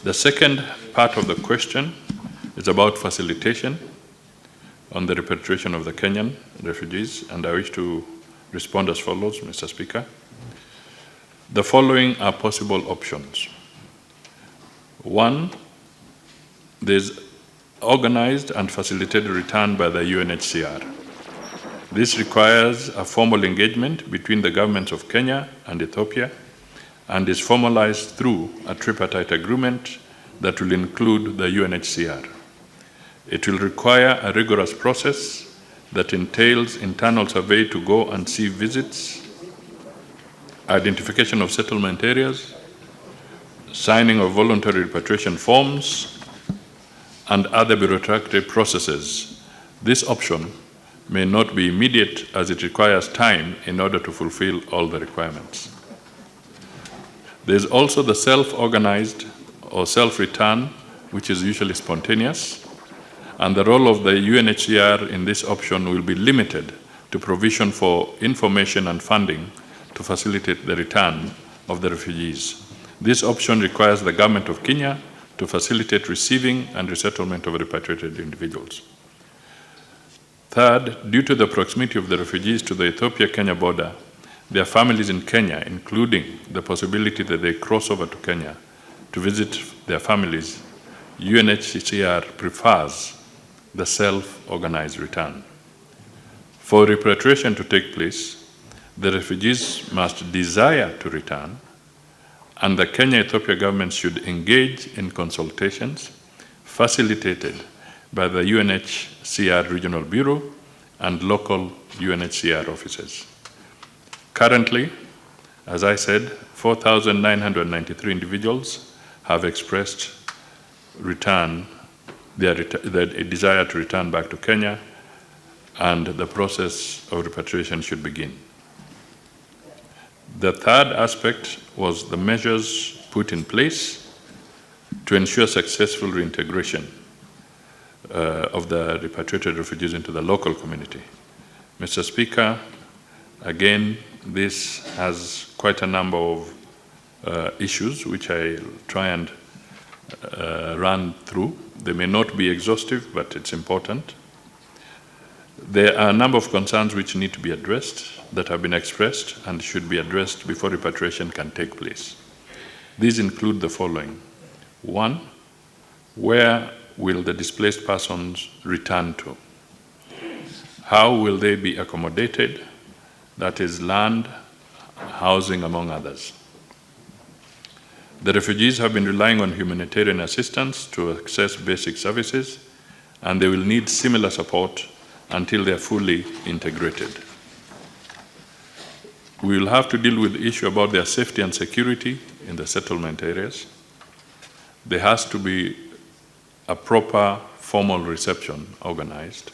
The second part of the question is about facilitation on the repatriation of the Kenyan refugees, and I wish to respond as follows, Mr. Speaker. The following are possible options. One, there's organized and facilitated return by the UNHCR. This requires a formal engagement between the governments of Kenya and Ethiopia and is formalized through a tripartite agreement that will include the UNHCR. It will require a rigorous process that entails internal survey to go and see visits, identification of settlement areas, signing of voluntary repatriation forms, and other bureaucratic processes. This option may not be immediate as it requires time in order to fulfill all the requirements. There's also the self-organized or self-return, which is usually spontaneous, and the role of the UNHCR in this option will be limited to provision for information and funding to facilitate the return of the refugees. This option requires the government of Kenya to facilitate receiving and resettlement of repatriated individuals. Third, due to the proximity of the refugees to the Ethiopia-Kenya border, their families in Kenya, including the possibility that they cross over to Kenya to visit their families, UNHCR prefers the self-organized return. For repatriation to take place, the refugees must desire to return, and the Kenya-Ethiopia governments should engage in consultations facilitated by the UNHCR Regional Bureau and local UNHCR offices. Currently, as I said, 4,993 individuals have expressed their desire to return back to Kenya, and the process of repatriation should begin. The third aspect was the measures put in place to ensure successful reintegration of the repatriated refugees into the local community. Mr. Speaker, again, this has quite a number of issues which I'll try and run through. They may not be exhaustive, but it's important. There are a number of concerns which need to be addressed that have been expressed and should be addressed before repatriation can take place. These include the following. One, where will the displaced persons return to? How will they be accommodated? That is land, housing, among others. The refugees have been relying on humanitarian assistance to access basic services, and they will need similar support until they are fully integrated. We will have to deal with the issue about their safety and security in the settlement areas. There has to be a proper formal reception organized.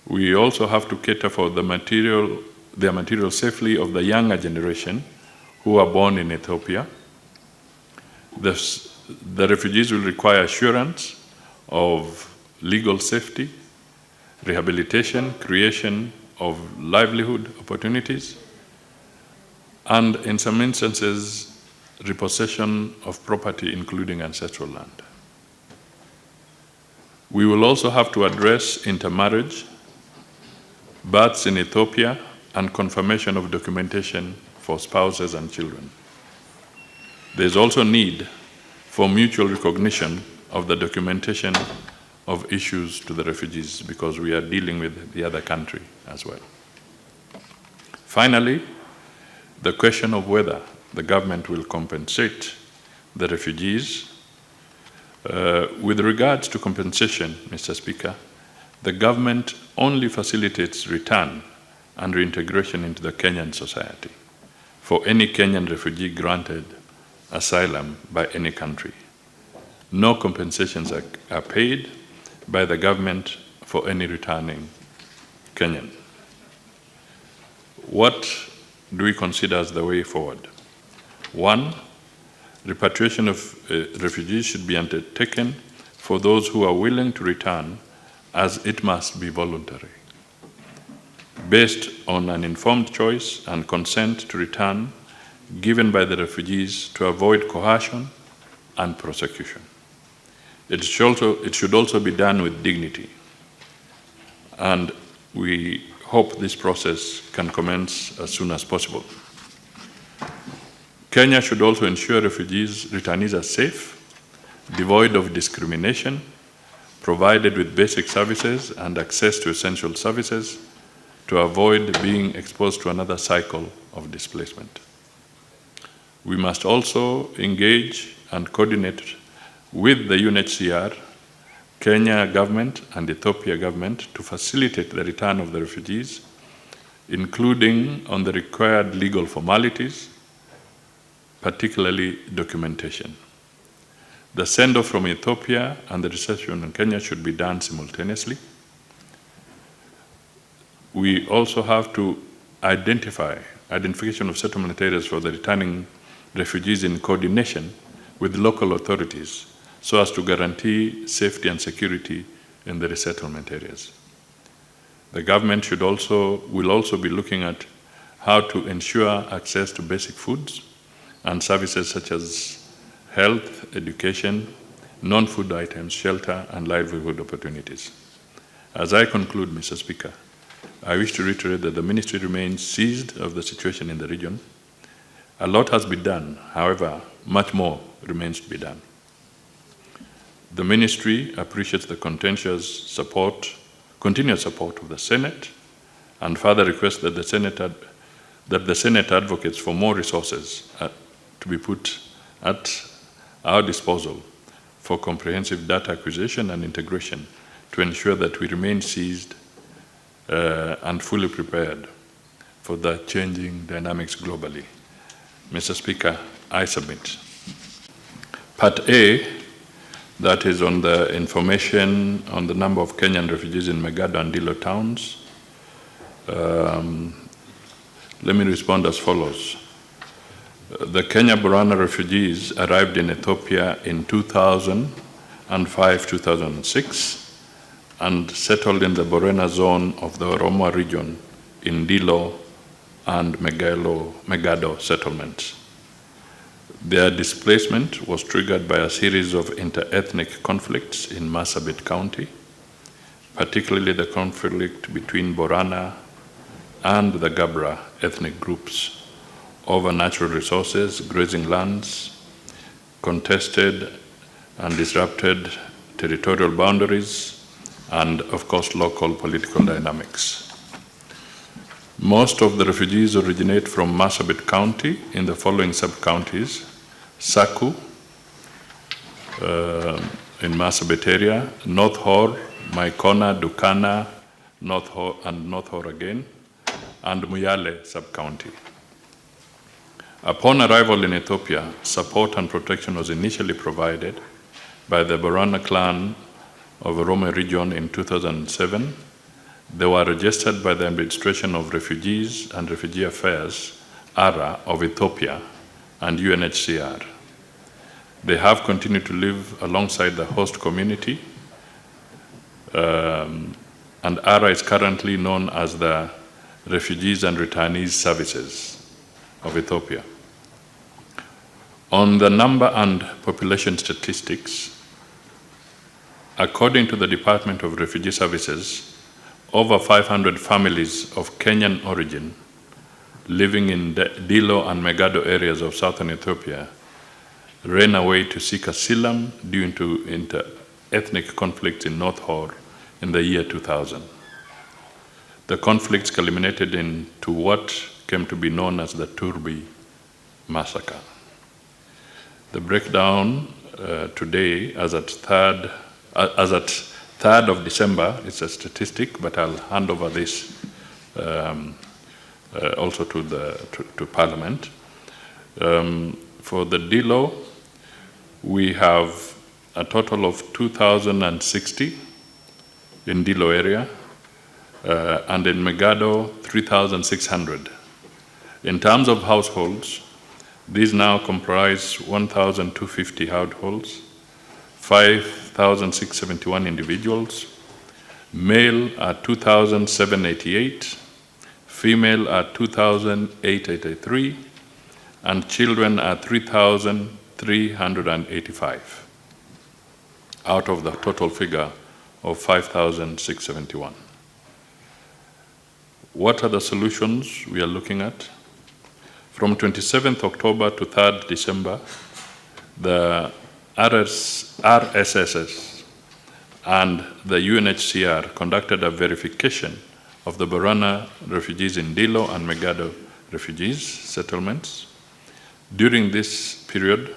We also have to cater for their material safely of the younger generation who are born in Ethiopia. The refugees will require assurance of legal safety, rehabilitation, creation of livelihood opportunities, and in some instances, repossession of property, including ancestral land. We will also have to address intermarriage, births in Ethiopia, and confirmation of documentation for spouses and children. There's also need for mutual recognition of the documentation of issues to the refugees because we are dealing with the other country as well. Finally, the question of whether the government will compensate the refugees. With regards to compensation, Mr. Speaker, the government only facilitates return and reintegration into the Kenyan society for any Kenyan refugee granted asylum by any country. No compensations are paid by the government for any returning Kenyan. What do we consider as the way forward? One, repatriation of refugees should be undertaken for those who are willing to return, as it must be voluntary. based on an informed choice and consent to return given by the refugees to avoid coercion and prosecution. It should also be done with dignity, and we hope this process can commence as soon as possible. Kenya should also ensure returnees are safe, devoid of discrimination, provided with basic services and access to essential services to avoid being exposed to another cycle of displacement. We must also engage and coordinate with the UNHCR, Kenya government, and Ethiopia government to facilitate the return of the refugees, including on the required legal formalities, particularly documentation. The send-off from Ethiopia and the reception in Kenya should be done simultaneously. We also have to identification of settlement areas for the returning refugees in coordination with local authorities so as to guarantee safety and security in the resettlement areas. The government will also be looking at how to ensure access to basic foods and services such as health, education, non-food items, shelter, and livelihood opportunities. As I conclude, Mr. Speaker, I wish to reiterate that the ministry remains seized of the situation in the region. A lot has been done, however, much more remains to be done. The ministry appreciates the continuous support of the Senate and further requests that the Senate advocates for more resources to be put at our disposal for comprehensive data acquisition and integration to ensure that we remain seized and fully prepared for the changing dynamics globally. Mr. Speaker, I submit. Part A, that is on the information on the number of Kenyan refugees in Megado and Dilo towns. Let me respond as follows. The Kenya Borana refugees arrived in Ethiopia in 2005-2006 and settled in the Borana zone of the Oromo region in Dilo and Megado settlements. Their displacement was triggered by a series of inter-ethnic conflicts in Marsabit County, particularly the conflict between Borana and the Gabra ethnic groups over natural resources, grazing lands, contested and disrupted territorial boundaries, and of course local political dynamics. Most of the refugees originate from Marsabit County in the following sub-counties: Saku in Marsabit area, North Hor, Maikona, Dukana, North Hor and North Hor again, and Muyale sub-county. Upon arrival in Ethiopia, support and protection was initially provided by the Borana clan of Oromo region in 2007. They were registered by the Administration of Refugees and Refugee Affairs, ARA, of Ethiopia and UNHCR. They have continued to live alongside the host community, and ARA is currently known as the Refugees and Returnees Services of Ethiopia. On the number and population statistics, according to the Department of Refugee Services, over 500 families of Kenyan origin living in Dilo and Megado areas of southern Ethiopia ran away to seek asylum due to inter-ethnic conflicts in North Hor in the year 2000. The conflicts culminated into what came to be known as the Turbi massacre. The breakdown today, as at 3rd of December, it's a statistic, but I'll hand over this also to Parliament. For the Dilo, we have a total of 2,060 in Dilo area, and in Megado, 3,600. In terms of households, these now comprise 1,250 households, 5,671 individuals. Male are 2,788, female are 2,883, and children are 3,385 out of the total figure of 5,671. What are the solutions we are looking at? From 27th October to 3rd December, the RSSS and the UNHCR conducted a verification of the Borana refugees in Dilo and Megado refugees settlements. During this period,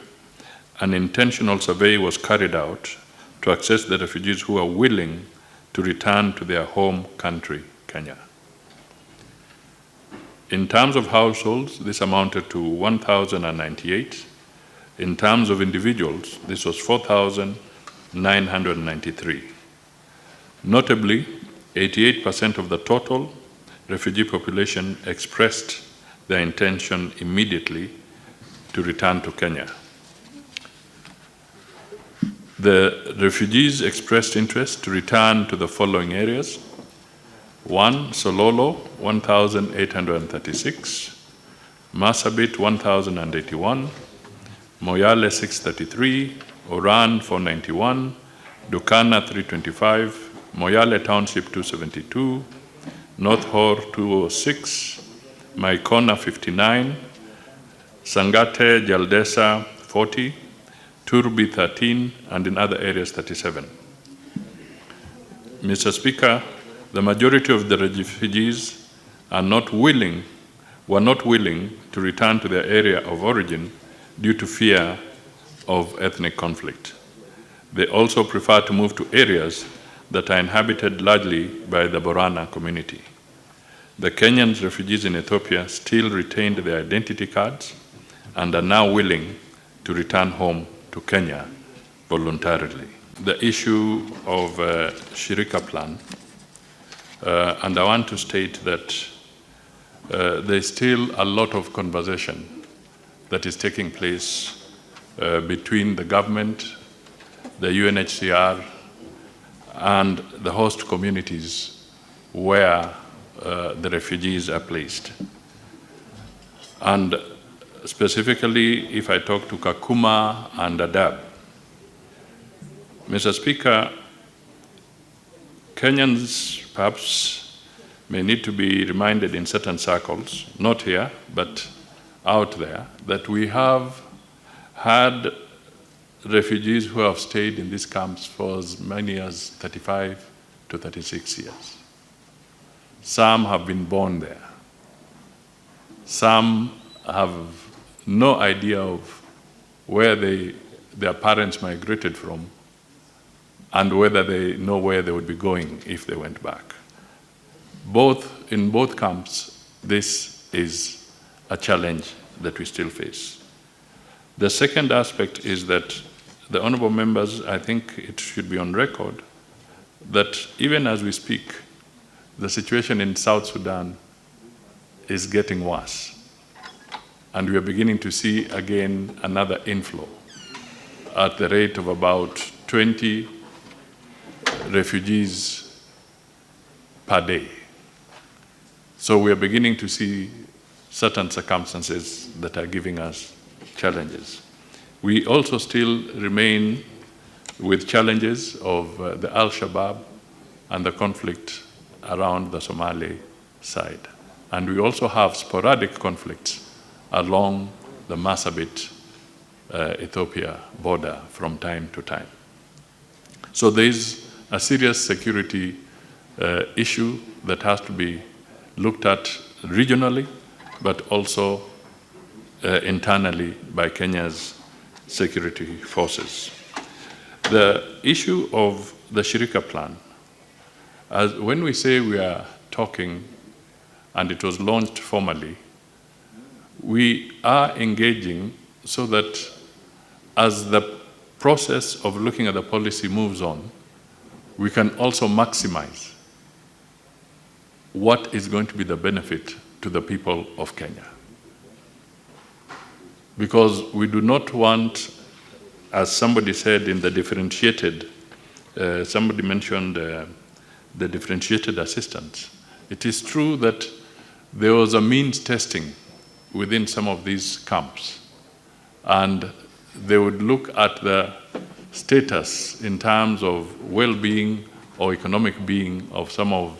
an intentional survey was carried out to assess the refugees who are willing to return to their home country, Kenya. In terms of households, this amounted to 1,098. In terms of individuals, this was 4,993. Notably, 88% of the total refugee population expressed their intention immediately to return to Kenya. The refugees expressed interest to return to the following areas: 1, Sololo, 1,836, Marsabit, 1,081, Moyale, 633, Oran, 491, Dukana, 325, Moyale Township, 272, North Hor, 206, Maikona, 59, Sangate, Jaldesa, 40, Turbi, 13, and in other areas, 37. Mr. Speaker, the majority of the refugees were not willing to return to their area of origin due to fear of ethnic conflict. They also prefer to move to areas that are inhabited largely by the Borana community. The Kenyan refugees in Ethiopia still retained their identity cards and are now willing to return home to Kenya voluntarily. The issue of Shirika plan, and I want to state that there's still a lot of conversation that is taking place between the government, the UNHCR, and the host communities where the refugees are placed. And specifically, if I talk to Kakuma and Dadaab, Mr. Speaker, Kenyans perhaps may need to be reminded in certain circles, not here, but out there, that we have had refugees who have stayed in these camps for as many as 35 to 36 years. Some have been born there. Some have no idea of where their parents migrated from and whether they know where they would be going if they went back. In both camps, this is a challenge that we still face. The second aspect is that the honorable members, I think it should be on record, that even as we speak, the situation in South Sudan is getting worse. And we are beginning to see again another inflow at the rate of about 20 refugees per day. So we are beginning to see certain circumstances that are giving us challenges. We also still remain with challenges of the Al-Shabaab and the conflict around the Somali side. And we also have sporadic conflicts along the Marsabit, Ethiopia border from time to time. So there is a serious security issue that has to be looked at regionally, but also internally by Kenya's security forces. The issue of the Shirika plan, when we say we are talking and it was launched formally, we are engaging so that as the process of looking at the policy moves on, we can also maximize what is going to be the benefit to the people of Kenya. Because we do not want, as somebody said in the differentiated, somebody mentioned the differentiated assistance. It is true that there was a means testing within some of these camps, and they would look at the status in terms of well-being or economic being of some of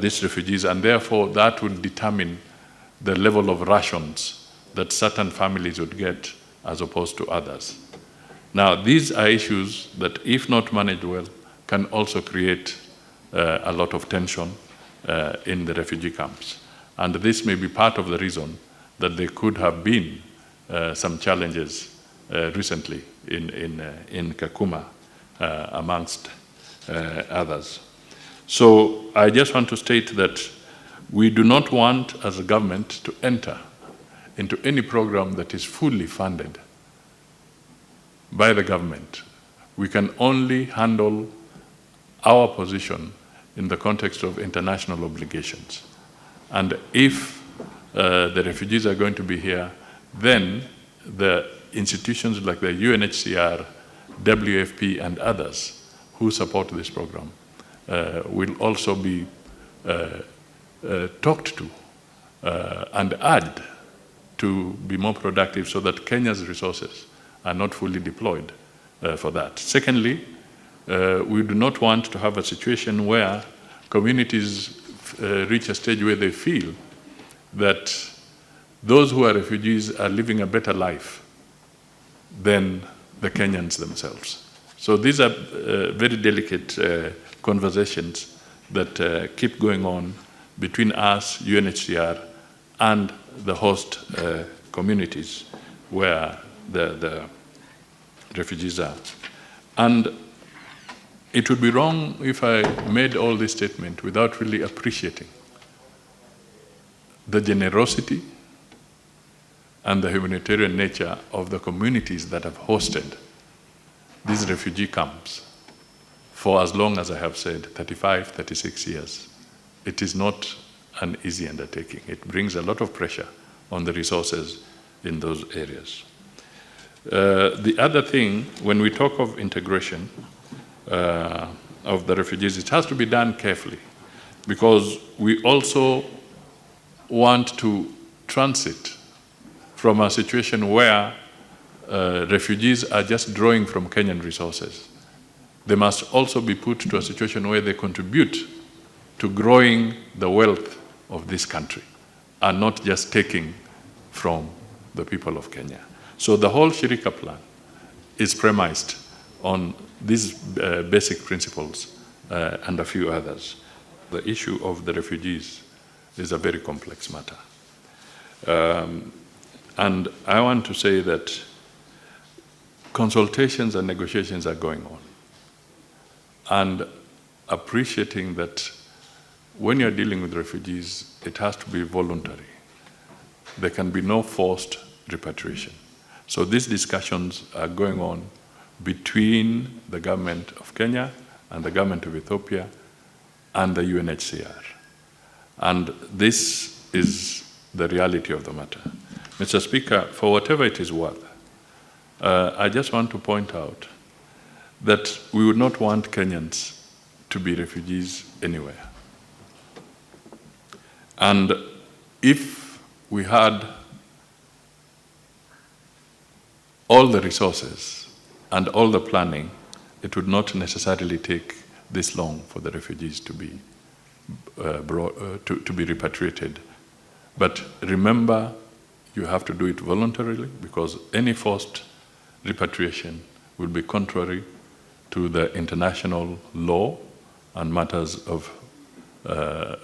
these refugees, and therefore that would determine the level of rations that certain families would get as opposed to others. Now, these are issues that, if not managed well, can also create a lot of tension in the refugee camps. And this may be part of the reason that there could have been some challenges recently in Kakuma, amongst others. So I just want to state that we do not want, as a government, to enter into any program that is fully funded by the government. We can only handle our position in the context of international obligations. And if the refugees are going to be here, then the institutions like the UNHCR, WFP, and others who support this program will also be talked to and urged to be more productive so that Kenya's resources are not fully deployed for that. Secondly, we do not want to have a situation where communities reach a stage where they feel that those who are refugees are living a better life than the Kenyans themselves. So these are very delicate conversations that keep going on between us, UNHCR, and the host communities where the refugees are. And it would be wrong if I made all this statement without really appreciating the generosity and the humanitarian nature of the communities that have hosted these refugee camps for as long as I have said, 35, 36 years. It is not an easy undertaking. It brings a lot of pressure on the resources in those areas. The other thing, when we talk of integration of the refugees, it has to be done carefully, because we also want to transit from a situation where refugees are just drawing from Kenyan resources. They must also be put to a situation where they contribute to growing the wealth of this country and not just taking from the people of Kenya. So the whole Shirika plan is premised on these basic principles and a few others. The issue of the refugees is a very complex matter. And I want to say that consultations and negotiations are going on. And appreciating that when you're dealing with refugees, it has to be voluntary. There can be no forced repatriation. So these discussions are going on between the government of Kenya and the government of Ethiopia and the UNHCR. And this is the reality of the matter. Mr. Speaker, for whatever it is worth, I just want to point out that we would not want Kenyans to be refugees anywhere. And if we had all the resources and all the planning, it would not necessarily take this long for the refugees to be to be repatriated. But remember, you have to do it voluntarily, because any forced repatriation will be contrary to the international law and matters of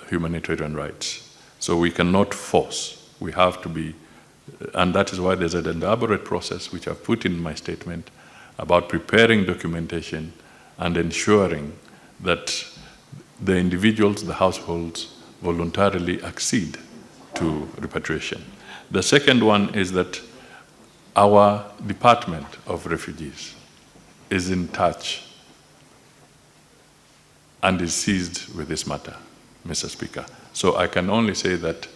humanitarian rights. So we cannot force. We have to be, and that is why there's an elaborate process, which I've put in my statement, about preparing documentation and ensuring that the individuals, the households, voluntarily accede to repatriation. The second one is that our Department of Refugees is in touch and is seized with this matter, Mr. Speaker. So I can only say that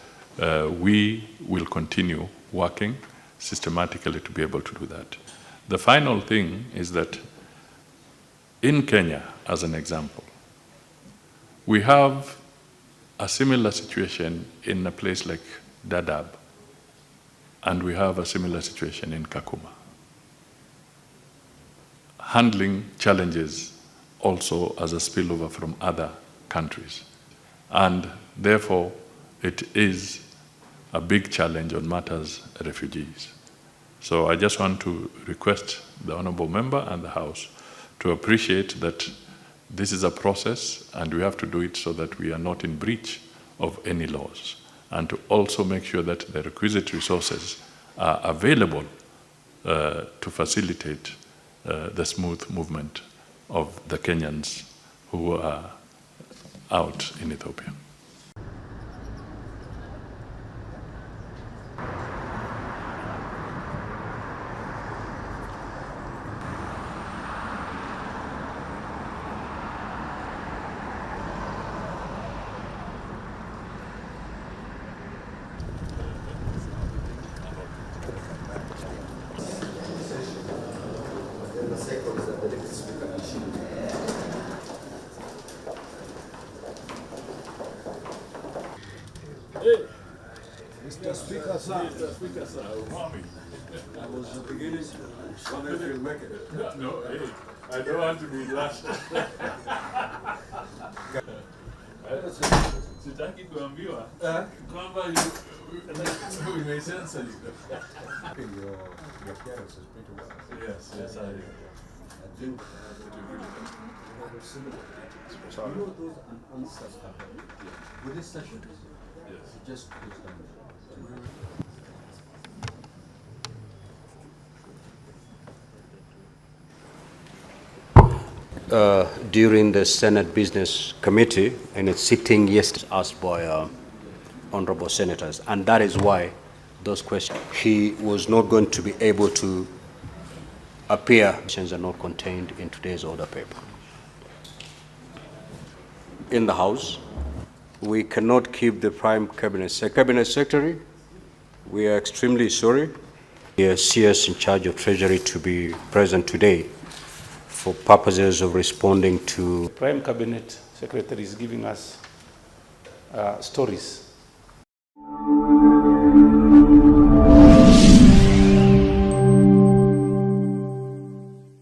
we will continue working systematically to be able to do that. The final thing is that in Kenya, as an example, we have a similar situation in a place like Dadaab, and we have a similar situation in Kakuma. Handling challenges also as a spillover from other countries. And therefore, it is a big challenge on matters refugees. So I just want to request the Honorable Member and the House to appreciate that this is a process and we have to do it so that we are not in breach of any laws, and to also make sure that the requisite resources are available to facilitate the smooth movement of the Kenyans who are out in Ethiopia. Mr. Speaker, sir. Mr. Speaker, sir. I was beginning to wonder if you'll make it. No, hey, I don't want to be last. Sitaki kuambiwa kwamba umesensa you. Your appearance is pretty well. Yes, I think sorry. You know those unanswered with this session, yes. Just close them. During the Senate Business Committee in its sitting yesterday, asked by honorable senators, and that is why those questions, he was not going to be able to appear. Questions are not contained in today's order paper. In the House, we cannot keep the Prime Cabinet Secretary. We are extremely sorry. The CS in charge of Treasury to be present today for purposes of responding to. The Prime Cabinet Secretary is giving us stories